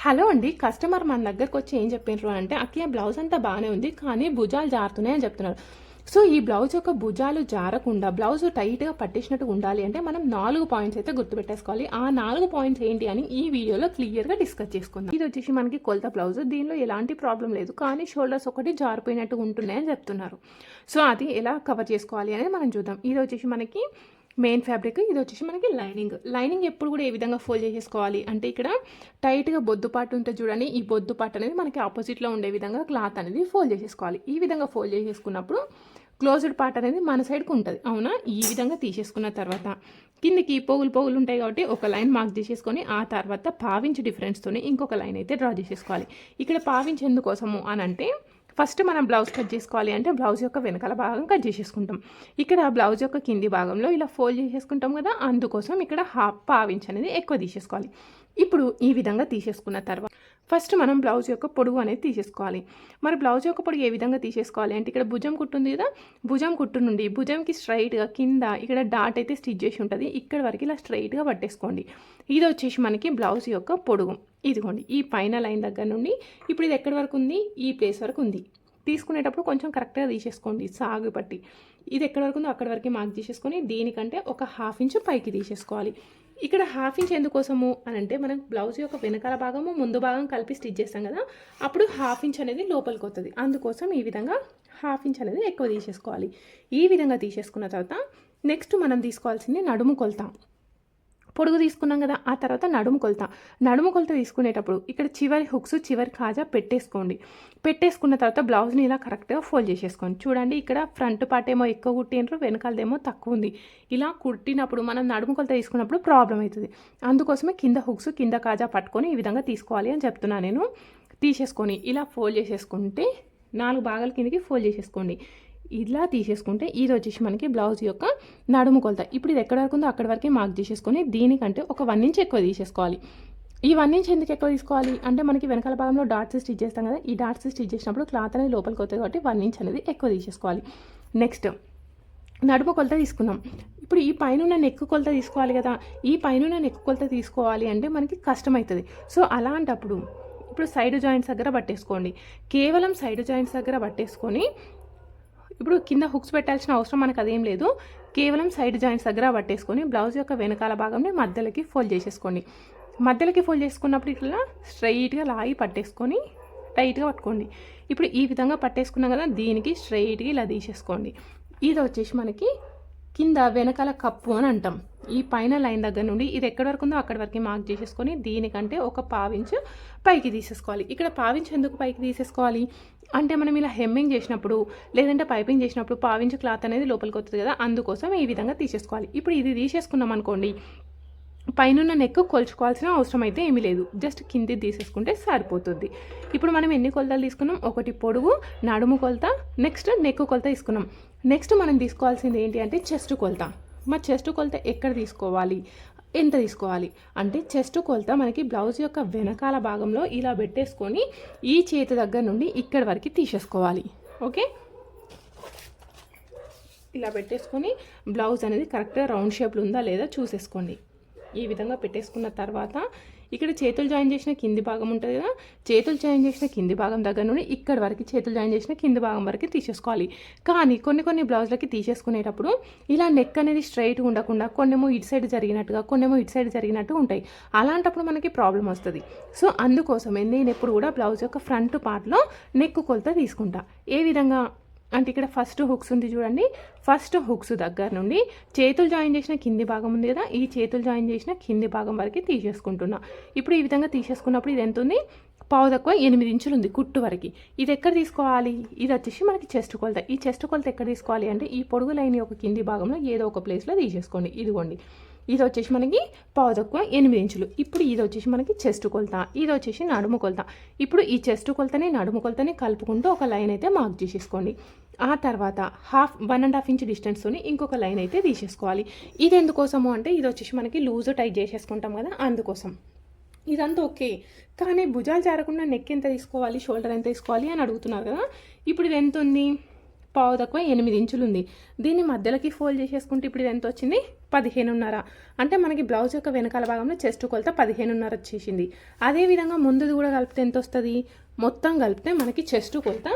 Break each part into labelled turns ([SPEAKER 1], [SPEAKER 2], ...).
[SPEAKER 1] Hello అండి. Customer మన దగ్గరకొచ్చి ఏం చెప్పిర్రు అంటే, "అక్కయ్య బ్లౌజ్ అంతా బానే ఉంది. కానీ భుజాలు జారుతున్నాయి" అని చెప్తున్నారు. సో, ఈ బ్లౌజ్ యొక్క భుజాలు జారకుండా బ్లౌజ్ టైట్‌గా పట్టేసినట్టుగా ఉండాలి అంటే, మనం 4 పాయింట్స్ అయితే గుర్తుపెట్టేసుకోవాలి. ఆ 4 పాయింట్స్ ఏంటి అని ఈ వీడియోలో క్లియర్‌గా డిస్కస్ చేసుకుందాం. ఇదొచ్చేసి మనకి కొలత బ్లౌజ్. దీనిలో ఎలాంటి ప్రాబ్లమ్ లేదు. కానీ షోల్డర్స్ ఒకటి జారిపోయినట్టుగా ఉంటున్నాయని చెప్తున్నారు. సో, అది ఎలా కవర్ చేసుకోవాలి అనేది మనం చూద్దాం. ఇదొచ్చేసి మనకి మెయిన్ ఫ్యాబ్రిక్. ఇది వచ్చేసి మనకి లైనింగ్ ఎప్పుడు కూడా ఏ విధంగా ఫోల్డ్ చేసేసుకోవాలి అంటే, ఇక్కడ టైట్గా బొద్దుపాటు ఉంటే చూడండి, ఈ బొద్దుపాటు అనేది మనకి ఆపోజిట్లో ఉండే విధంగా క్లాత్ అనేది ఫోల్డ్ చేసేసుకోవాలి. ఈ విధంగా ఫోల్డ్ చేసేసుకున్నప్పుడు క్లోజ్డ్ పార్ట్ అనేది మన సైడ్కి ఉంటుంది, అవునా. ఈ విధంగా తీసేసుకున్న తర్వాత కిందికి పోగులు ఉంటాయి కాబట్టి ఒక లైన్ మార్క్ చేసేసుకొని ఆ తర్వాత పావించి డిఫరెన్స్తోనే ఇంకొక లైన్ అయితే డ్రా చేసేసుకోవాలి. ఇక్కడ పావించి ఎందుకోసము అని అంటే, ఫస్ట్ మనం బ్లౌజ్ కట్ చేసుకోవాలి అంటే బ్లౌజ్ యొక్క వెనకాల భాగం కట్ చేసేసుకుంటాం. ఇక్కడ బ్లౌజ్ యొక్క కింది భాగంలో ఇలా ఫోల్డ్ చేసేసుకుంటాం కదా, అందుకోసం ఇక్కడ పావించి అనేది ఎక్కువ తీసేసుకోవాలి. ఇప్పుడు ఈ విధంగా తీసేసుకున్న తర్వాత ఫస్ట్ మనం బ్లౌజ్ యొక్క పొడుగు అనేది తీసేసుకోవాలి. మరి బ్లౌజ్ యొక్క పొడుగు ఏ విధంగా తీసేసుకోవాలి అంటే, ఇక్కడ భుజం కుట్టు ఉంది కదా, భుజం కుట్టు నుండి భుజంకి స్ట్రైట్గా కింద ఇక్కడ డాట్ అయితే స్టిచ్ చేసి ఉంటుంది, ఇక్కడ వరకు ఇలా స్ట్రైట్గా పట్టేసుకోండి. ఇది వచ్చేసి మనకి బ్లౌజ్ యొక్క పొడుగు. ఇదిగోండి, ఈ పైన లైన్ దగ్గర నుండి ఇప్పుడు ఇది ఎక్కడి వరకు ఉంది, ఈ ప్లేస్ వరకు ఉంది. తీసుకునేటప్పుడు కొంచెం కరెక్ట్గా తీసేసుకోండి సాగు పట్టి. ఇది ఎక్కడి వరకు ఉందో అక్కడి వరకు మార్క్ చేసేసుకొని దీనికంటే ఒక 1/2 ఇంచ్ పైకి తీసేసుకోవాలి. ఇక్కడ 1/2 ఇంచ్ ఎందుకోసము అని అంటే, మనం బ్లౌజ్ యొక్క వెనకాల భాగము ముందు భాగం కలిపి స్టిచ్ చేస్తాం కదా, అప్పుడు 1/2 ఇంచ్ అనేది లోపలికి వస్తుంది. అందుకోసం ఈ విధంగా 1/2 ఇంచ్ అనేది ఎక్కువ తీసేసుకోవాలి. ఈ విధంగా తీసేసుకున్న తర్వాత నెక్స్ట్ మనం తీసుకోవాల్సింది నడుము కొలత. పొడుగు తీసుకున్నాం కదా, ఆ తర్వాత నడుము కొలత తీసుకునేటప్పుడు ఇక్కడ చివరి హుక్స్ చివరి కాజా పెట్టేసుకున్న తర్వాత బ్లౌజ్ని ఇలా కరెక్ట్గా ఫోల్డ్ చేసేసుకోండి. చూడండి, ఇక్కడ ఫ్రంట్ పార్ట్ ఏమో ఎక్కువ కుట్టినరు, వెనకాలదేమో తక్కువ ఉంది. ఇలా కుట్టినప్పుడు మనం నడుము కొలత తీసుకున్నప్పుడు ప్రాబ్లం అవుతుంది. అందుకోసమే కింద హుక్స్ కింద కాజా పట్టుకొని ఈ విధంగా తీసుకోవాలి అని చెప్తున్నాను నేను. తీసేసుకొని ఇలా ఫోల్డ్ చేసేసుకుంటే 4 భాగాల కిందకి ఫోల్డ్ చేసేసుకోండి. ఇలా తీసేసుకుంటే ఇది వచ్చేసి మనకి బ్లౌజ్ యొక్క నడుము కొలత. ఇప్పుడు ఇది ఎక్కడ వరకు ఉందో అక్కడి వరకే మార్క్ చేసేసుకొని దీనికంటే ఒక 1 ఇంచ్ ఎక్కువ తీసేసుకోవాలి. ఈ 1 ఇంచ్ ఎందుకు ఎక్కువ తీసుకోవాలి అంటే, మనకి వెనకాల భాగంలో డాట్స్ స్టిచ్ చేస్తాం కదా, ఈ డాట్స్ స్టిచ్ చేసినప్పుడు క్లాత్ అనేది లోపలికి అవుతుంది కాబట్టి 1 ఇంచ్ అనేది ఎక్కువ తీసేసుకోవాలి. నెక్స్ట్ నడుము కొలత తీసుకున్నాం. ఇప్పుడు ఈ పైన నెక్ కొలత తీసుకోవాలి కదా, ఈ పైన నెక్ కొలత తీసుకోవాలి అంటే మనకి కష్టమవుతుంది. సో అలాంటప్పుడు ఇప్పుడు సైడ్ జాయింట్స్ దగ్గర పట్టేసుకోండి. కేవలం సైడ్ జాయింట్స్ దగ్గర పట్టేసుకొని ఇప్పుడు కింద హుక్స్ పెట్టాల్సిన అవసరం మనకు అదేం లేదు. కేవలం సైడ్ జాయింట్స్ దగ్గర పట్టేసుకొని బ్లౌజ్ యొక్క వెనకాల భాగంని మధ్యలోకి ఫోల్డ్ చేసేసుకోండి. మధ్యలోకి ఫోల్డ్ చేసుకున్నప్పుడు ఇట్లా స్ట్రైట్గా లాగి పట్టేసుకొని టైట్గా పట్టుకోండి. ఇప్పుడు ఈ విధంగా పట్టేసుకున్నాం కదా, దీనికి స్ట్రైట్గా ఇలా తీసేసుకోండి. ఇది వచ్చేసి మనకి కింద వెనకాల కప్పు అని అంటాం. ఈ పైన లైన్ దగ్గర నుండి ఇది ఎక్కడి వరకు ఉందో అక్కడి వరకు మార్క్ చేసేసుకొని దీనికంటే ఒక 1/2 ఇంచ్ పైకి తీసేసుకోవాలి. ఇక్కడ 1/2 ఇంచ్ ఎందుకు పైకి తీసేసుకోవాలి అంటే, మనం ఇలా హెమ్మింగ్ చేసినప్పుడు లేదంటే పైపింగ్ చేసినప్పుడు 1/2 ఇంచ్ క్లాత్ అనేది లోపలికి వస్తుంది కదా, అందుకోసం ఈ విధంగా తీసేసుకోవాలి. ఇప్పుడు ఇది తీసేసుకున్నాం అనుకోండి, పైన నెక్ కొలుచుకోవాల్సిన అవసరం అయితే ఏమీ లేదు, జస్ట్ కింది తీసేసుకుంటే సరిపోతుంది. ఇప్పుడు మనం ఎన్ని కొలతలు తీసుకున్నాం, ఒకటి పొడుగు, నడుము కొలత, నెక్స్ట్ నెక్ కొలత తీసుకున్నాం. నెక్స్ట్ మనం తీసుకోవాల్సింది ఏంటి అంటే చెస్ట్ కొలత. మరి చెస్ట్ కొలత ఎక్కడ తీసుకోవాలి, ఎంత తీసుకోవాలి అంటే, చెస్ట్ కొలత మనకి బ్లౌజ్ యొక్క వెనకాల భాగంలో ఇలా పెట్టేసుకొని ఈ చేతి దగ్గర నుండి ఇక్కడి వరకు తీసేసుకోవాలి. ఓకే, ఇలా పెట్టేసుకొని బ్లౌజ్ అనేది కరెక్ట్గా రౌండ్ షేప్లో ఉందా లేదా చూసేసుకోండి. ఈ విధంగా పెట్టేసుకున్న తర్వాత ఇక్కడ చేతులు జాయిన్ చేసిన కింది భాగం ఉంటుంది కదా, చేతులు జాయిన్ చేసిన కింది భాగం దగ్గర నుండి ఇక్కడి వరకు చేతులు జాయిన్ చేసిన కింది భాగం వరకు తీసేసుకోవాలి. కానీ కొన్ని బ్లౌజ్లకి తీసేసుకునేటప్పుడు ఇలా నెక్ అనేది స్ట్రైట్గా ఉండకుండా కొన్నేమో ఇటు సైడ్ జరిగినట్టుగా కొన్నేమో ఇటు సైడ్ జరిగినట్టు ఉంటాయి. అలాంటప్పుడు మనకి ప్రాబ్లం వస్తుంది. సో అందుకోసమే నేను ఎప్పుడు కూడా బ్లౌజ్ యొక్క ఫ్రంట్ పార్ట్లో నెక్ కొలత తీసుకుంటా. ఏ విధంగా అంటే, ఇక్కడ ఫస్ట్ హుక్స్ ఉంది చూడండి, ఫస్ట్ హుక్స్ దగ్గర నుండి చేతులు జాయిన్ చేసిన కింది భాగం ఉంది కదా, ఈ చేతులు జాయిన్ చేసిన కింది భాగం వరకు తీసేసుకుంటున్నా. ఇప్పుడు ఈ విధంగా తీసేసుకున్నప్పుడు ఇది ఎంత ఉంది, 8 ఇంచులు ఉంది కుట్టు వరకు. ఇది ఎక్కడ తీసుకోవాలి, ఇది వచ్చేసి మనకి చెస్ట్ కొలత. ఈ చెస్ట్ కొలత ఎక్కడ తీసుకోవాలి అంటే, ఈ పొడుగు లైన్ యొక్క కింది భాగంలో ఏదో ఒక ప్లేస్లో తీసేసుకోండి. ఇదిగోండి, ఇది వచ్చేసి మనకి 8 ఇంచులు. ఇప్పుడు ఇది వచ్చేసి మనకి చెస్ట్ కొలత, ఇది వచ్చేసి నడుము కొలత. ఇప్పుడు ఈ చెస్ట్ కొలతని నడుము కొలతని కలుపుకుంటూ ఒక లైన్ అయితే మార్క్ చేసేసుకోండి. ఆ తర్వాత 1.5 ఇంచ్ డిస్టెన్స్తోని ఇంకొక లైన్ అయితే తీసేసుకోవాలి. ఇది ఎందుకోసము అంటే, ఇది వచ్చేసి మనకి లూజ్ టైట్ చేసేసుకుంటాం కదా, అందుకోసం. ఇదంతా ఓకే, కానీ భుజాలు జారకుండా నెక్ ఎంత తీసుకోవాలి, షోల్డర్ ఎంత తీసుకోవాలి అని అడుగుతున్నారు కదా. ఇప్పుడు ఇది ఎంత ఉంది, పావు తక్కువ 8 ఇంచులు ఉంది. దీన్ని మధ్యలోకి ఫోల్డ్ చేసేసుకుంటే ఇప్పుడు ఇది ఎంత వచ్చింది 15.5. అంటే మనకి బ్లౌజ్ యొక్క వెనకాల భాగంలో చెస్ట్ కొలత 15.5 వచ్చేసింది. అదేవిధంగా ముందుది కూడా కలిపితే ఎంత వస్తుంది, మొత్తం కలిపితే మనకి చెస్ట్ కొలత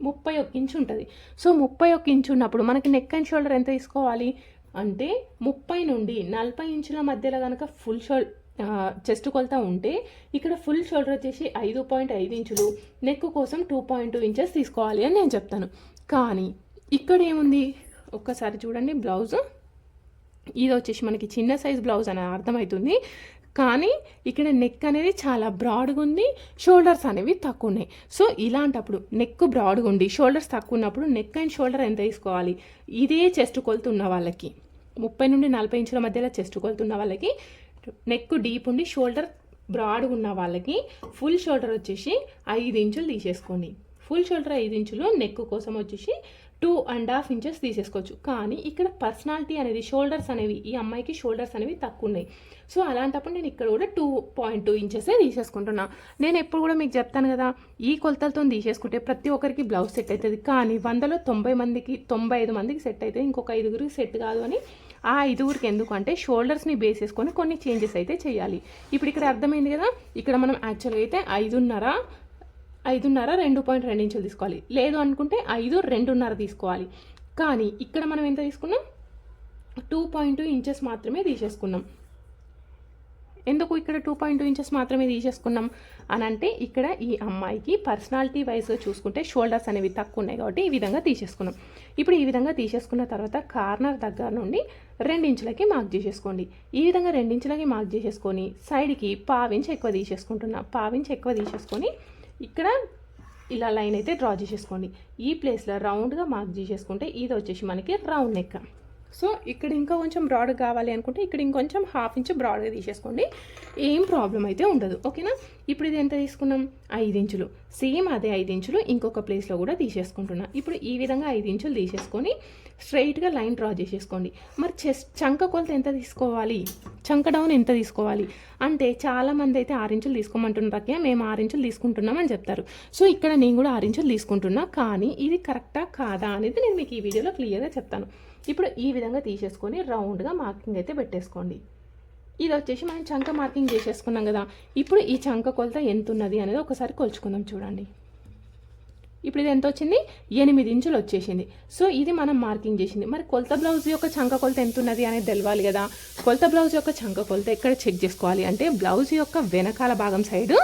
[SPEAKER 1] 31 ఇంచు ఉంటుంది. సో 31 ఇంచు ఉన్నప్పుడు మనకి నెక్ అండ్ షోల్డర్ ఎంత తీసుకోవాలి అంటే 30 నుండి 40 ఇంచుల మధ్యలో కనుక ఫుల్ చెస్ట్ కొలత ఉంటే ఇక్కడ ఫుల్ షోల్డర్ వచ్చేసి 5.5 ఇంచులు, నెక్ కోసం 2.2 ఇంచెస్ తీసుకోవాలి అని నేను చెప్తాను. కానీ ఇక్కడ ఏముంది ఒక్కసారి చూడండి, బ్లౌజ్ ఇది వచ్చేసి మనకి చిన్న సైజ్ బ్లౌజ్ అని అర్థమవుతుంది. కానీ ఇక్కడ నెక్ అనేది చాలా బ్రాడ్గా ఉంది, షోల్డర్స్ అనేవి తక్కువ ఉన్నాయి. సో ఇలాంటప్పుడు నెక్ బ్రాడ్గా ఉండి షోల్డర్స్ తక్కువ ఉన్నప్పుడు నెక్ అండ్ షోల్డర్ ఎంత తీసుకోవాలి, ఇదే చెస్ట్ కొలత ఉన్న వాళ్ళకి 30 నుండి 40 ఇంచుల మధ్యలో చెస్ట్ కొలత ఉన్న వాళ్ళకి, నెక్ డీప్ ఉండి షోల్డర్ బ్రాడ్గా ఉన్న వాళ్ళకి ఫుల్ షోల్డర్ వచ్చేసి 5 ఇంచులు తీసేసుకోండి. ఫుల్ షోల్డర్ 5 ఇంచులు, నెక్ కోసం వచ్చేసి 2.5 ఇంచెస్ తీసేసుకోవచ్చు. కానీ ఇక్కడ పర్సనాలిటీ అనేది షోల్డర్స్ అనేవి ఈ అమ్మాయికి షోల్డర్స్ అనేవి తక్కువ ఉన్నాయి. సో అలాంటప్పుడు నేను ఇక్కడ కూడా 2.2 ఇంచెసే తీసేసుకుంటున్నా. నేను ఎప్పుడు కూడా మీకు చెప్తాను కదా, ఈ కొలతలతో తీసేసుకుంటే ప్రతి ఒక్కరికి బ్లౌజ్ సెట్ అవుతుంది. కానీ 100లో 90 మందికి 95 మందికి సెట్ అవుతుంది, ఇంకొక 5గురికి సెట్ కాదు అని. ఆ 5గురికి ఎందుకు అంటే షోల్డర్స్ని బేస్ చేసుకొని కొన్ని చేంజెస్ అయితే చేయాలి. ఇప్పుడు ఇక్కడ అర్థమైంది కదా, ఇక్కడ మనం యాక్చువల్గా అయితే 5.5 2.2 ఇంచులు తీసుకోవాలి, లేదు అనుకుంటే 5 2.5 తీసుకోవాలి. కానీ ఇక్కడ మనం ఎంత తీసుకున్నాం 2.2 ఇంచెస్ మాత్రమే తీసేసుకున్నాం. ఎందుకు ఇక్కడ 2.2 ఇంచెస్ మాత్రమే తీసేసుకున్నాం అని అంటే ఇక్కడ ఈ అమ్మాయికి పర్సనాలిటీ వైజ్గా చూసుకుంటే షోల్డర్స్ అనేవి తక్కువ ఉన్నాయి కాబట్టి ఈ విధంగా తీసేసుకున్నాం. ఇప్పుడు ఈ విధంగా తీసేసుకున్న తర్వాత కార్నర్ దగ్గర నుండి 2 ఇంచులకి మార్క్ చేసేసుకోండి. ఈ విధంగా 2 ఇంచులకి మార్క్ చేసేసుకొని సైడ్కి 1/2 ఇంచ్ ఎక్కువ తీసేసుకుంటున్నా. 1/2 ఇంచ్ ఎక్కువ తీసేసుకొని ఇక్కడ ఇలా లైన్ అయితే డ్రా చేసేసుకోండి. ఈ ప్లేస్లో రౌండ్గా మార్క్ చేసేసుకుంటే ఇది వచ్చేసి మనకి రౌండ్ నెక్. సో ఇక్కడ ఇంకా కొంచెం బ్రాడ్ కావాలి అనుకుంటే ఇక్కడ ఇంకొంచెం 1/2 ఇంచ్ బ్రాడ్గా తీసేసుకోండి, ఏం ప్రాబ్లం అయితే ఉండదు. ఓకేనా, ఇప్పుడు ఇది ఎంత తీసుకున్నాం 5 ఇంచులు. సేమ్ అదే 5 ఇంచులు ఇంకొక ప్లేస్లో కూడా తీసేసుకుంటున్నా. ఇప్పుడు ఈ విధంగా 5 ఇంచులు తీసేసుకొని స్ట్రైట్గా లైన్ డ్రా చేసేసుకోండి. మరి చంక కొలత ఎంత తీసుకోవాలి, చంక డౌన్ ఎంత తీసుకోవాలి అంటే చాలామంది అయితే 6 ఇంచులు తీసుకోమంటున్నారు, మేము 6 ఇంచులు తీసుకుంటున్నాం అని చెప్తారు. సో ఇక్కడ నేను కూడా 6 ఇంచులు తీసుకుంటున్నా. కానీ ఇది కరెక్టా కాదా అనేది నేను మీకు ఈ వీడియోలో క్లియర్గా చెప్తాను. ఇప్పుడు ఈ విధంగా తీసేసుకొని రౌండ్గా మార్కింగ్ అయితే పెట్టేసుకోండి. ఇది వచ్చేసి మనం చంక మార్కింగ్ చేసేసుకున్నాం కదా, ఇప్పుడు ఈ చంక కొలత ఎంత ఉన్నది అనేది ఒకసారి కొలుచుకుందాం. చూడండి, ఇప్పుడు ఇది ఎంత వచ్చింది 8 ఇంచులు వచ్చేసింది. సో ఇది మనం మార్కింగ్ చేసింది. మరి కొలత బ్లౌజ్ యొక్క చంక కొలత ఎంత ఉన్నది అనేది తెలవాలి కదా. కొలత బ్లౌజ్ యొక్క చంక కొలత ఎక్కడ చెక్ చేసుకోవాలి అంటే బ్లౌజ్ యొక్క వెనకాల భాగం సైడ్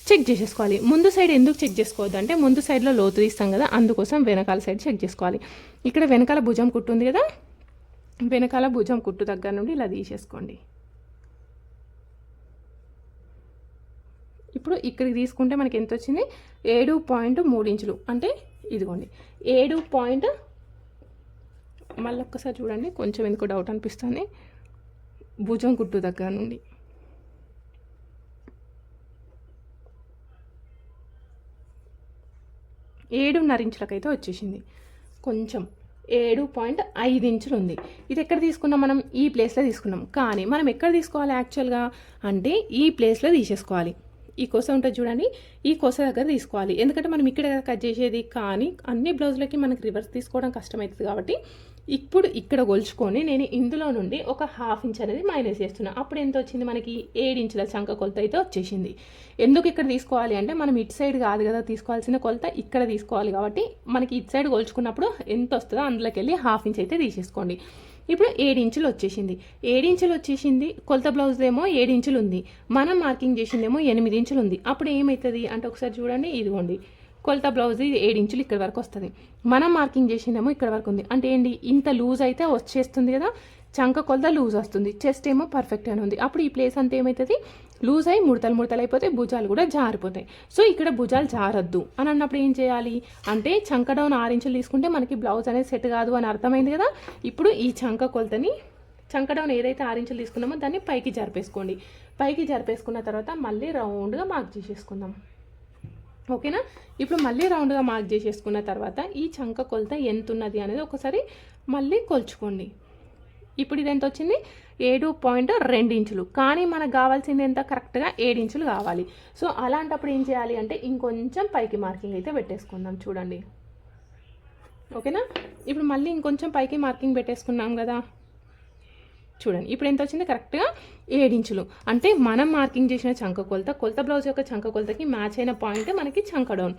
[SPEAKER 1] చెక్ చేసేసుకోవాలి. ముందు సైడ్ ఎందుకు చెక్ చేసుకోవద్దు అంటే ముందు సైడ్లో లోతు తీస్తాం కదా, అందుకోసం వెనకాల సైడ్ చెక్ చేసుకోవాలి. ఇక్కడ వెనకాల భుజం కుట్టు ఉంది కదా, వెనకాల భుజం కుట్టు దగ్గర నుండి ఇలా తీసేసుకోండి. ఇప్పుడు ఇక్కడికి తీసుకుంటే మనకి ఎంత వచ్చింది 7.3 ఇంచులు. అంటే ఇదిగోండి 7. మళ్ళీ ఒక్కసారి చూడండి, కొంచెం ఎందుకు డౌట్ అనిపిస్తుంది. భుజం కుట్టు దగ్గర నుండి 7.5 ఇంచులకైతే వచ్చేసింది. కొంచెం 7.5 ఇంచులు ఉంది. ఇది ఎక్కడ తీసుకున్నాం, మనం ఈ ప్లేస్లో తీసుకున్నాం. కానీ మనం ఎక్కడ తీసుకోవాలి యాక్చువల్గా అంటే ఈ ప్లేస్లో తీసేసుకోవాలి. ఈ కొస ఉంటుంది చూడండి, ఈ కొస దగ్గర తీసుకోవాలి. ఎందుకంటే మనం ఇక్కడ కట్ చేసేది, కానీ అన్ని బ్లౌజులకి మనకి రివర్స్ తీసుకోవడం కష్టమవుతుంది కాబట్టి ఇప్పుడు ఇక్కడ కొలుచుకొని నేను ఇందులో నుండి ఒక 1/2 ఇంచ్ అనేది మైనస్ చేస్తున్నా. అప్పుడు ఎంత వచ్చింది మనకి 7 ఇంచుల చంక కొలత అయితే వచ్చేసింది. ఎందుకు ఇక్కడ తీసుకోవాలి అంటే మనం ఇటు సైడ్ కాదు కదా తీసుకోవాల్సిన కొలత, ఇక్కడ తీసుకోవాలి కాబట్టి మనకి ఇటు సైడ్ కొలుచుకున్నప్పుడు ఎంత వస్తుందో అందులోకి వెళ్ళి 1/2 ఇంచ్ అయితే తీసేసుకోండి. ఇప్పుడు 7 ఇంచులు వచ్చేసింది. 7 ఇంచులు వచ్చేసింది. కొలత బ్లౌజ్ ఏమో 7 ఇంచులు ఉంది, మనం మార్కింగ్ చేసిందేమో 8 ఇంచులు ఉంది. అప్పుడు ఏమవుతుంది అంటే ఒకసారి చూడండి, ఇదిగోండి కొలత బ్లౌజ్ 7 ఇంచులు ఇక్కడ వరకు వస్తుంది, మనం మార్కింగ్ చేసిందేమో ఇక్కడ వరకు ఉంది. అంటే ఏంటి ఇంత లూజ్ అయితే వచ్చేస్తుంది కదా, చంక కొలత లూజ్ వస్తుంది, చెస్ట్ ఏమో పర్ఫెక్ట్ అని ఉంది. అప్పుడు ఈ ప్లేస్ అంతా ఏమవుతుంది లూజ్ అయ్యి ముడతలు అయిపోతాయి, భుజాలు కూడా జారిపోతాయి. సో ఇక్కడ భుజాలు జారద్దు అని అన్నప్పుడు ఏం చేయాలి అంటే చంక డౌన్ 6 ఇంచులు తీసుకుంటే మనకి బ్లౌజ్ అనేది సెట్ కాదు అని అర్థమైంది కదా. ఇప్పుడు ఈ చంక కొలతని చంక డౌన్ ఏదైతే 6 ఇంచులు తీసుకున్నామో దాన్ని పైకి జరిపేసుకోండి. పైకి జరిపేసుకున్న తర్వాత మళ్ళీ రౌండ్గా మార్క్ చేసేసుకుందాం. ఓకేనా, ఇప్పుడు మళ్ళీ రౌండ్గా మార్క్ చేసేసుకున్న తర్వాత ఈ చంక కొలత ఎంత ఉన్నది అనేది ఒకసారి మళ్ళీ కొలుచుకోండి. ఇప్పుడు ఇది ఎంత వచ్చింది 7.2 ఇంచులు. కానీ మనకు కావాల్సింది ఎంత కరెక్ట్గా 7 ఇంచులు కావాలి. సో అలాంటప్పుడు ఏం చేయాలి అంటే ఇంకొంచెం పైకి మార్కింగ్ అయితే పెట్టేసుకుందాం. చూడండి, ఓకేనా. ఇప్పుడు మళ్ళీ ఇంకొంచెం పైకి మార్కింగ్ పెట్టేసుకున్నాం కదా, చూడండి ఇప్పుడు ఎంత వచ్చింది, కరెక్ట్గా 7 ఇంచులు. అంటే మనం మార్కింగ్ చేసిన చంక కొలత బ్లౌజ్ యొక్క చంక కొలతకి మ్యాచ్ అయిన పాయింట్ మనకి చంక డౌన్.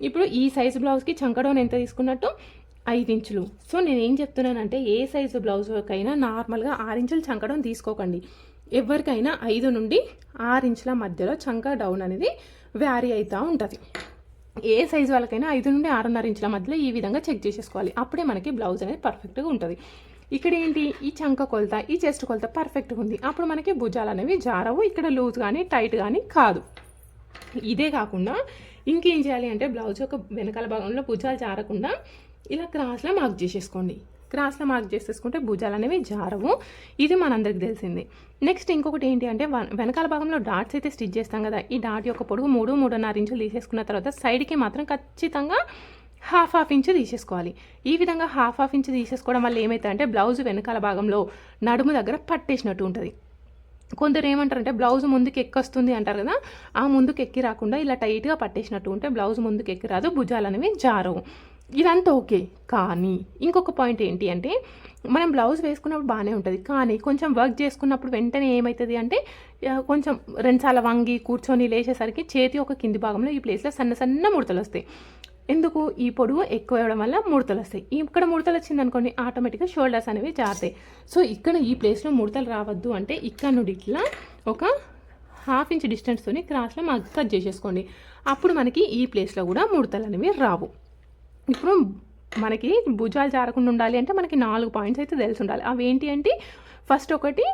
[SPEAKER 1] ఇప్పుడు ఈ సైజు బ్లౌజ్కి చంక డౌన్ ఎంత తీసుకున్నట్టు, 5 ఇంచులు. సో నేను ఏం చెప్తున్నానంటే ఏ సైజు బ్లౌజ్కైనా నార్మల్గా 6 ఇంచులు చంక డౌన్ తీసుకోకండి. ఎవరికైనా 5 నుండి 6 ఇంచుల మధ్యలో చంక డౌన్ అనేది వ్యారీ అవుతూ ఉంటుంది. ఏ సైజు వాళ్ళకైనా 5 నుండి 6.5 ఇంచుల మధ్యలో ఈ విధంగా చెక్ చేసేసుకోవాలి. అప్పుడే మనకి బ్లౌజ్ అనేది పర్ఫెక్ట్గా ఉంటుంది. ఇక్కడ ఏంటి, ఈ చంక కొలత, ఈ చెస్ట్ కొలత పర్ఫెక్ట్గా ఉంది. అప్పుడు మనకి భుజాలు అనేవి జారవు, ఇక్కడ లూజ్ కానీ టైట్ కానీ కాదు. ఇదే కాకుండా ఇంకేం చేయాలి అంటే బ్లౌజ్ యొక్క వెనకాల భాగంలో భుజాలు జారకుండా ఇలా క్రాస్లో మార్క్ చేసేసుకోండి. క్రాస్లో మార్క్ చేసేసుకుంటే భుజాలు అనేవి జారవు. ఇది మనందరికి తెలిసింది. నెక్స్ట్ ఇంకొకటి ఏంటి అంటే వెనకాల భాగంలో డాట్స్ అయితే స్టిచ్ చేస్తాం కదా, ఈ డాట్ యొక్క పొడుగు 3-3.5 ఇంచులు తీసేసుకున్న తర్వాత సైడ్కి మాత్రం ఖచ్చితంగా హాఫ్ ఇంచు తీసేసుకోవాలి. ఈ విధంగా హాఫ్ ఇంచు తీసేసుకోవడం వల్ల ఏమవుతుందంటే బ్లౌజ్ వెనకాల భాగంలో నడుము దగ్గర పట్టేసినట్టు ఉంటుంది. కొందరు ఏమంటారంటే బ్లౌజ్ ముందుకు ఎక్కొస్తుంది అంటారు కదా, ఆ ముందుకు ఎక్కి రాకుండా ఇలా టైట్గా పట్టేసినట్టు ఉంటే బ్లౌజ్ ముందుకు ఎక్కి రాదు, భుజాలు అనేవి జారవు. ఇదంతా ఓకే. కానీ ఇంకొక పాయింట్ ఏంటి అంటే మనం బ్లౌజ్ వేసుకున్నప్పుడు బాగానే ఉంటుంది, కానీ కొంచెం వర్క్ చేసుకున్నప్పుడు వెంటనే ఏమవుతుంది అంటే కొంచెం 2 సార్లు వంగి కూర్చొని లేచేసరికి చేతి ఒక కింది భాగంలో ఈ ప్లేస్లో సన్న ముడతలు వస్తాయి. ఎందుకు, ఈ పొడవు ఎక్కువ అవ్వడం వల్ల ముడతలు వస్తాయి. ఇక్కడ ముడతలు వచ్చింది అనుకోండి, ఆటోమేటిక్గా షోల్డర్స్ అనేవి జారుతాయి. సో ఇక్కడ ఈ ప్లేస్లో ముడతలు రావద్దు అంటే ఇక్కడ నుండి ఇట్లా ఒక హాఫ్ ఇంచ్ డిస్టెన్స్తో క్రాస్లో కట్ చేసేసుకోండి. అప్పుడు మనకి ఈ ప్లేస్లో కూడా ముడతలు అనేవి రావు. ఇప్పుడు మనకి భుజాలు జారకుండా ఉండాలి అంటే మనకి 4 పాయింట్స్ అయితే తెలిసి ఉండాలి. అవి ఏంటి అంటే ఫస్ట్ ఒకటి,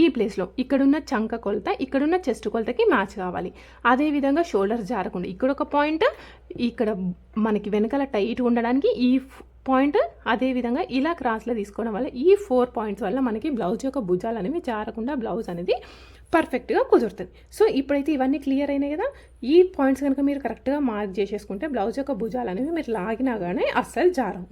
[SPEAKER 1] ఈ ప్లేస్లో ఇక్కడున్న చంక కొలత ఇక్కడున్న చెస్ట్ కొలతకి మ్యాచ్ కావాలి. అదేవిధంగా షోల్డర్స్ జారకుండా ఇక్కడ ఒక పాయింట్, ఇక్కడ మనకి వెనకాల టైట్ ఉండడానికి ఈ పాయింట్, అదేవిధంగా ఇలా క్రాస్లో తీసుకోవడం వల్ల ఈ 4 పాయింట్స్ వల్ల మనకి బ్లౌజ్ యొక్క భుజాలు అనేవి జారకుండా బ్లౌజ్ అనేది పర్ఫెక్ట్గా కుదురుతుంది. సో ఇప్పుడైతే ఇవన్నీ క్లియర్ అయినాయి కదా. ఈ పాయింట్స్ కనుక మీరు కరెక్ట్గా మార్క్ చేసేసుకుంటే బ్లౌజ్ యొక్క భుజాలు అనేవి మీరు లాగినా కానీ అస్సలు జారవు.